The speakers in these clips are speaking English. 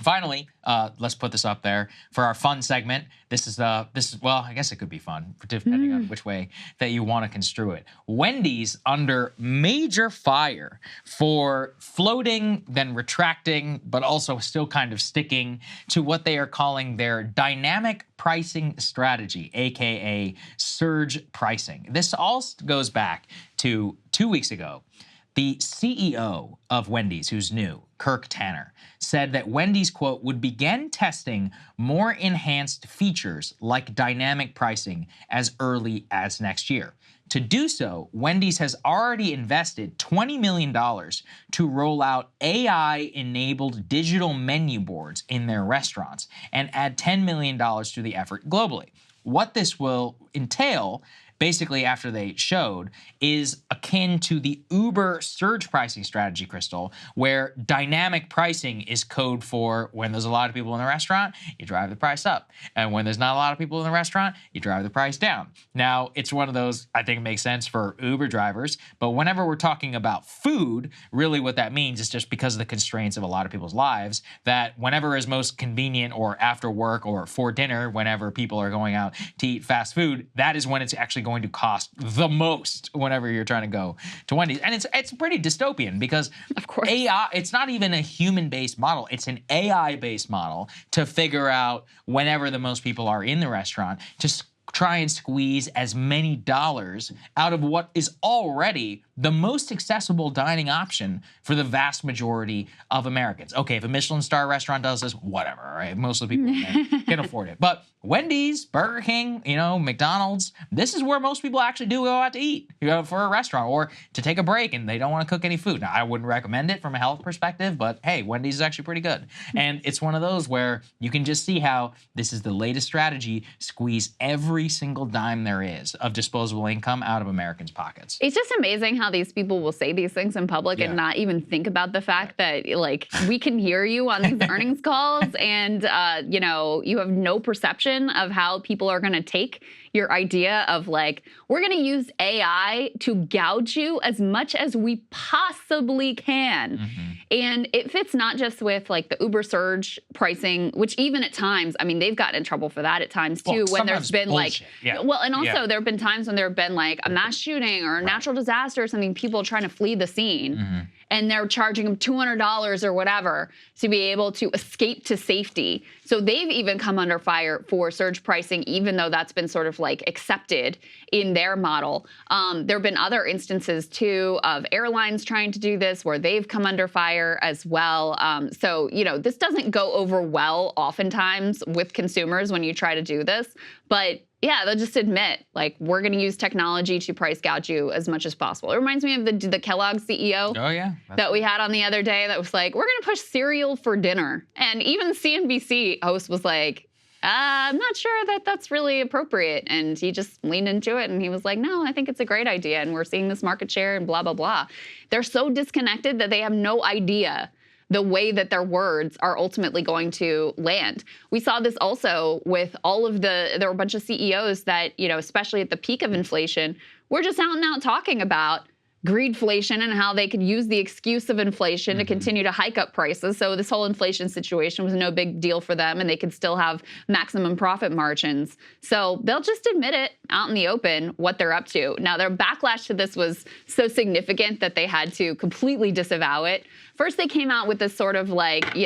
Finally, let's put this up there for our fun segment. This is well, I guess it could be fun depending on which way that you want to construe it. Wendy's under major fire for floating, then retracting, but also still kind of sticking to what they are calling their dynamic pricing strategy, aka surge pricing. This all goes back to 2 weeks ago. The CEO of Wendy's, who's new, Kirk Tanner, said that Wendy's, quote, would begin testing more enhanced features like dynamic pricing as early as next year. To do so, Wendy's has already invested $20 million to roll out AI-enabled digital menu boards in their restaurants and add $10 million to the effort globally. What this will entail, basically after they showed, is akin to the Uber surge pricing strategy, Krystal, where dynamic pricing is code for when there's a lot of people in the restaurant, you drive the price up. And when there's not a lot of people in the restaurant, you drive the price down. Now, it's one of those, I think it makes sense for Uber drivers, but whenever we're talking about food, really what that means is just because of the constraints of a lot of people's lives, that whenever is most convenient or after work or for dinner, whenever people are going out to eat fast food, that is when it's actually going to cost the most whenever you're trying to go to Wendy's. And it's pretty dystopian because of course, AI, it's not even a human-based model. It's an AI-based model to figure out whenever the most people are in the restaurant to try and squeeze as many dollars out of what is already the most accessible dining option for the vast majority of Americans. Okay, if a Michelin star restaurant does this, whatever, right? Most of the people can afford it. But Wendy's, Burger King, McDonald's, this is where most people actually do go out to eat, for a restaurant or to take a break and they don't want to cook any food. Now, I wouldn't recommend it from a health perspective, but hey, Wendy's is actually pretty good. And it's one of those where you can just see how this is the latest strategy, squeeze every single dime there is of disposable income out of Americans' pockets. It's just amazing how these people will say these things in public and not even think about the fact that, like, we can hear you on these earnings calls and, you have no perception of how people are going to take your idea of, like, we're going to use AI to gouge you as much as we possibly can. And it fits not just with, like, the Uber surge pricing, which even at times, I mean, they've gotten in trouble for that at times too, when there's been bullshit. And also there have been times when there have been like a mass shooting or a natural disaster or something, people trying to flee the scene. And they're charging them $200 or whatever to be able to escape to safety. So they've even come under fire for surge pricing, even though that's been sort of like accepted in their model. There have been other instances too of airlines trying to do this where they've come under fire as well. So, this doesn't go over well oftentimes with consumers when you try to do this, but yeah, they'll just admit, like, we're going to use technology to price gouge you as much as possible. It reminds me of the Kellogg CEO that we had on the other day that was like, we're going to push cereal for dinner. And even CNBC host was like, I'm not sure that that's really appropriate. And he just leaned into it and he was like, no, I think it's a great idea. And we're seeing this market share and blah, blah, blah. They're so disconnected that they have no idea the way that their words are ultimately going to land. We saw this also with all of there were a bunch of CEOs that, especially at the peak of inflation, were just out and out talking about greedflation and how they could use the excuse of inflation to continue to hike up prices. So this whole inflation situation was no big deal for them and they could still have maximum profit margins. So they'll just admit it out in the open what they're up to. Now, their backlash to this was so significant that they had to completely disavow it. First, they came out with this sort of like,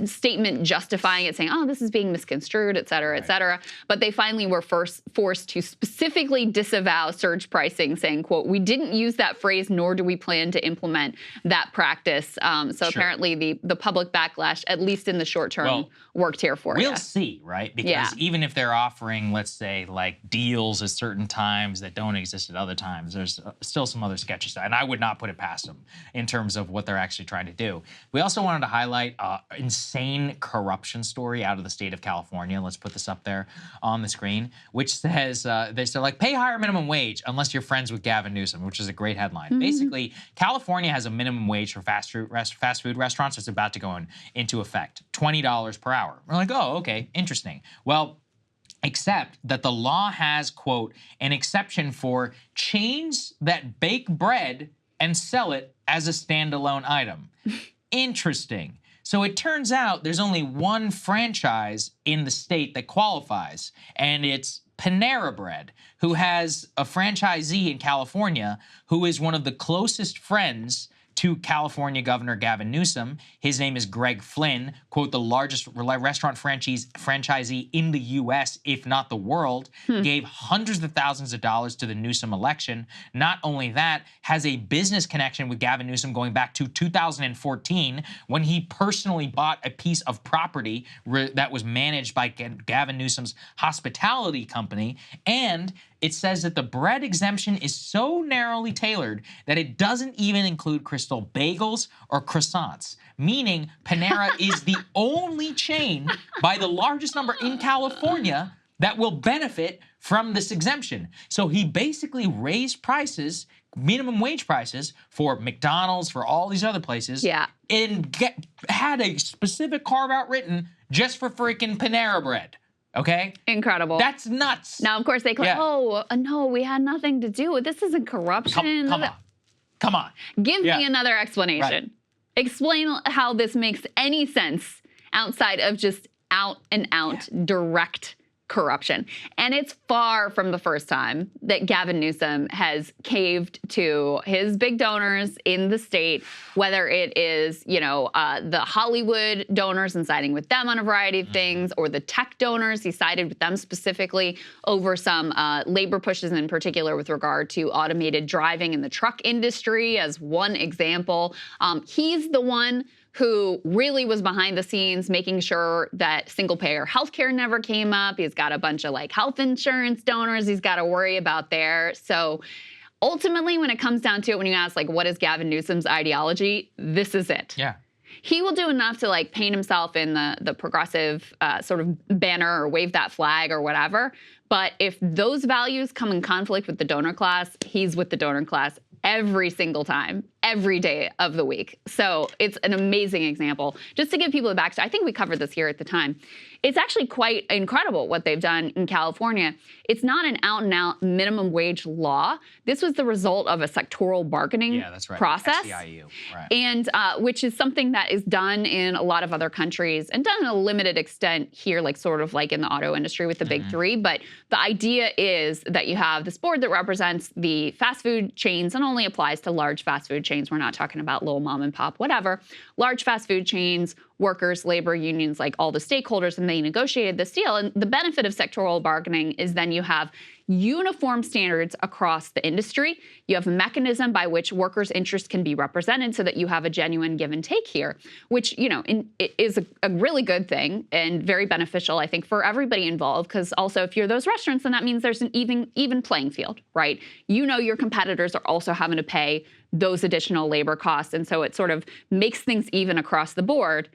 statement justifying it, saying, oh, this is being misconstrued, et cetera, et cetera. But they finally were forced to specifically disavow surge pricing, saying, quote, we didn't use that phrase, nor do we plan to implement that practice. So apparently the public backlash, at least in the short term, worked here for you. We'll see, right? Because even if they're offering, let's say, like deals at certain times that don't exist at other times, there's still some other sketchy stuff. And I would not put it past them in terms of what they're actually trying to do. We also wanted to highlight insane corruption story out of the state of California. Let's put this up there on the screen, which says, they're like, pay higher minimum wage unless you're friends with Gavin Newsom, which is a great headline. Basically, California has a minimum wage for fast food restaurants that's about to go into effect, $20 per hour. We're like, oh, okay, interesting. Well, except that the law has, quote, an exception for chains that bake bread and sell it as a standalone item. Interesting. So it turns out there's only one franchise in the state that qualifies, and it's Panera Bread, who has a franchisee in California who is one of the closest friends to California Governor Gavin Newsom. His name is Greg Flynn, quote, the largest restaurant franchisee in the U.S., if not the world, gave hundreds of thousands of dollars to the Newsom election. Not only that, has a business connection with Gavin Newsom going back to 2014 when he personally bought a piece of property that was managed by Gavin Newsom's hospitality company. And it says that the bread exemption is so narrowly tailored that it doesn't even include Krystal bagels or croissants, meaning Panera is the only chain by the largest number in California that will benefit from this exemption. So he basically raised prices, minimum wage prices, for McDonald's, for all these other places, and had a specific carve-out written just for freaking Panera Bread. Okay? Incredible. That's nuts. Now, of course, they claim, oh, no, we had nothing to do with this. Isn't corruption. Come on. Give me another explanation. Right. Explain how this makes any sense outside of just out and out direct corruption. And it's far from the first time that Gavin Newsom has caved to his big donors in the state, whether it is, the Hollywood donors and siding with them on a variety of things, or the tech donors. He sided with them specifically over some labor pushes, in particular with regard to automated driving in the truck industry as one example. He's the one who really was behind the scenes making sure that single-payer healthcare never came up. He's got a bunch of health insurance donors he's got to worry about there. So ultimately, when it comes down to it, when you ask what is Gavin Newsom's ideology, this is it. Yeah. He will do enough to paint himself in the progressive sort of banner or wave that flag or whatever. But if those values come in conflict with the donor class, he's with the donor class every single time, every day of the week. So it's an amazing example. Just to give people a backstory, I think we covered this here at the time. It's actually quite incredible what they've done in California. It's not an out-and-out minimum wage law. This was the result of a sectoral bargaining process. SEIU, right. And which is something that is done in a lot of other countries and done in a limited extent here, sort of in the auto industry with the big three. But the idea is that you have this board that represents the fast food chains and only applies to large fast food chains. We're not talking about little mom and pop, whatever. Large fast food chains, workers, labor unions, all the stakeholders, and they negotiated this deal. And the benefit of sectoral bargaining is then you have uniform standards across the industry. You have a mechanism by which workers' interests can be represented so that you have a genuine give and take here, which, is a really good thing and very beneficial, I think, for everybody involved. Because also, if you're those restaurants, then that means there's an even playing field, right? Your competitors are also having to pay those additional labor costs. And so it sort of makes things even across the board,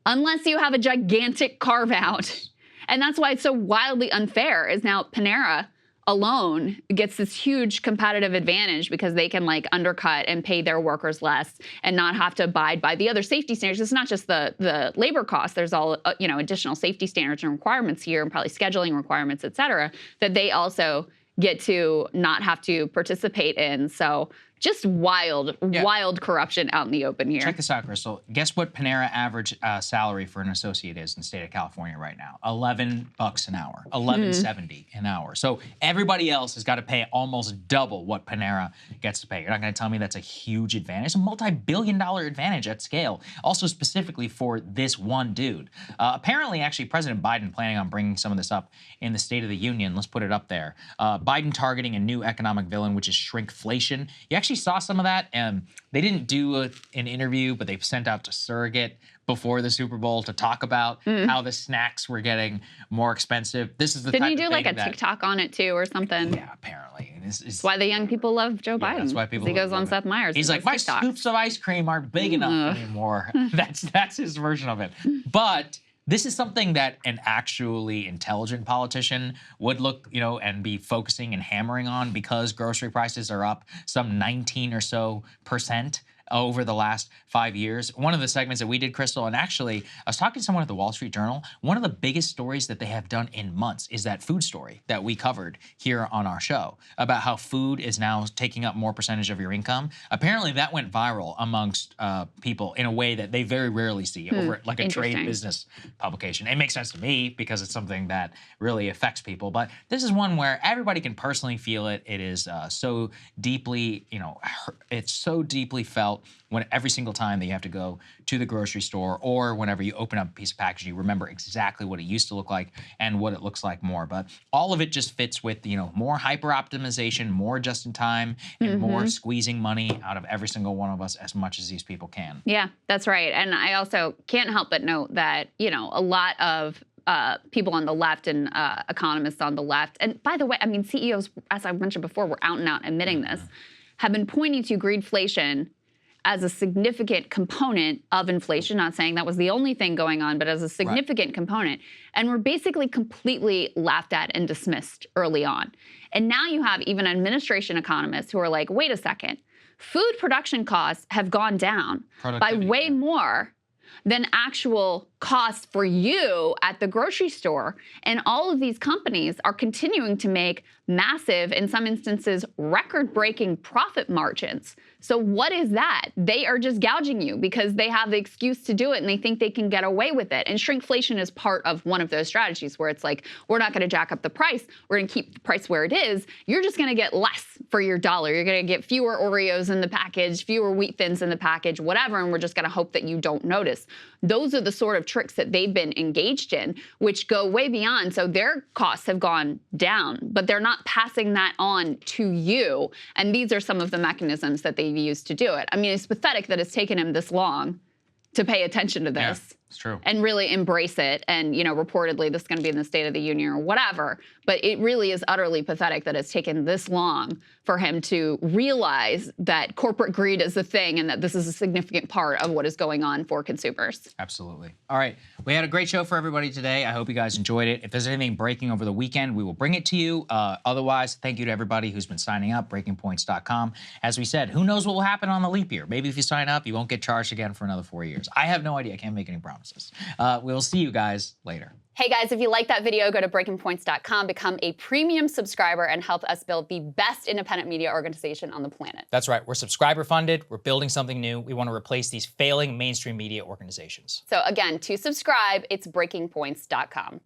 unless you have a gigantic carve out. And that's why it's so wildly unfair is now Panera alone gets this huge competitive advantage because they can undercut and pay their workers less and not have to abide by the other safety standards. It's not just the labor costs. There's all, additional safety standards and requirements here and probably scheduling requirements, et cetera, that they also get to not have to participate in. So just wild corruption out in the open here. Check this out, Krystal. Guess what Panera average salary for an associate is in the state of California right now? $11 an hour, $11.70 an hour. So everybody else has got to pay almost double what Panera gets to pay. You're not going to tell me that's a huge advantage. It's a multi-billion-dollar advantage at scale, also specifically for this one dude. Apparently, actually, President Biden planning on bringing some of this up in the State of the Union. Let's put it up there. Biden targeting a new economic villain, which is shrinkflation. You actually saw some of that, and they didn't do an interview, but they sent out to Surrogate before the Super Bowl to talk about how the snacks were getting more expensive. This is the Didn't type he do of thing a TikTok on it too or something? Yeah, apparently. That's why the young people love Joe Biden. That's why people. He goes on Seth Meyers. He's like, my scoops of ice cream aren't big enough anymore. That's his version of it. But this is something that an actually intelligent politician would look, and be focusing and hammering on because grocery prices are up some 19% or so over the last 5 years. One of the segments that we did, Krystal, and actually I was talking to someone at the Wall Street Journal, one of the biggest stories that they have done in months is that food story that we covered here on our show about how food is now taking up more percentage of your income. Apparently that went viral amongst people in a way that they very rarely see over like a trade business publication. It makes sense to me because it's something that really affects people, but this is one where everybody can personally feel it. It is so deeply, it's so deeply felt when every single time that you have to go to the grocery store or whenever you open up a piece of packaging, you remember exactly what it used to look like and what it looks like more. But all of it just fits with, more hyper optimization, more just in time, and more squeezing money out of every single one of us as much as these people can. Yeah, that's right. And I also can't help but note that, a lot of people on the left and economists on the left, and by the way, I mean, CEOs, as I mentioned before, were out and out admitting this, have been pointing to greedflation as a significant component of inflation, not saying that was the only thing going on, but as a significant component. And were basically completely laughed at and dismissed early on. And now you have even administration economists who are like, wait a second, food production costs have gone down by way more than actual costs for you at the grocery store. And all of these companies are continuing to make massive, in some instances, record-breaking profit margins. So what is that? They are just gouging you because they have the excuse to do it and they think they can get away with it. And shrinkflation is part of one of those strategies where it's like, we're not going to jack up the price. We're going to keep the price where it is. You're just going to get less for your dollar. You're going to get fewer Oreos in the package, fewer Wheat Thins in the package, whatever, and we're just going to hope that you don't notice. Those are the sort of tricks that they've been engaged in, which go way beyond. So their costs have gone down, but they're not passing that on to you. And these are some of the mechanisms that they've used to do it. I mean, it's pathetic that it's taken him this long to pay attention to this. Yeah, it's true. And really embrace it. And, reportedly this is going to be in the State of the Union or whatever. But it really is utterly pathetic that it's taken this long for him to realize that corporate greed is a thing and that this is a significant part of what is going on for consumers. Absolutely. All right. We had a great show for everybody today. I hope you guys enjoyed it. If there's anything breaking over the weekend, we will bring it to you. Otherwise, thank you to everybody who's been signing up, breakingpoints.com. As we said, who knows what will happen on the leap year? Maybe if you sign up, you won't get charged again for another 4 years. I have no idea. I can't make any promises. We'll see you guys later. Hey guys, if you like that video, go to breakingpoints.com, become a premium subscriber, and help us build the best independent media organization on the planet. That's right. We're subscriber funded. We're building something new. We want to replace these failing mainstream media organizations. So again, to subscribe, it's breakingpoints.com.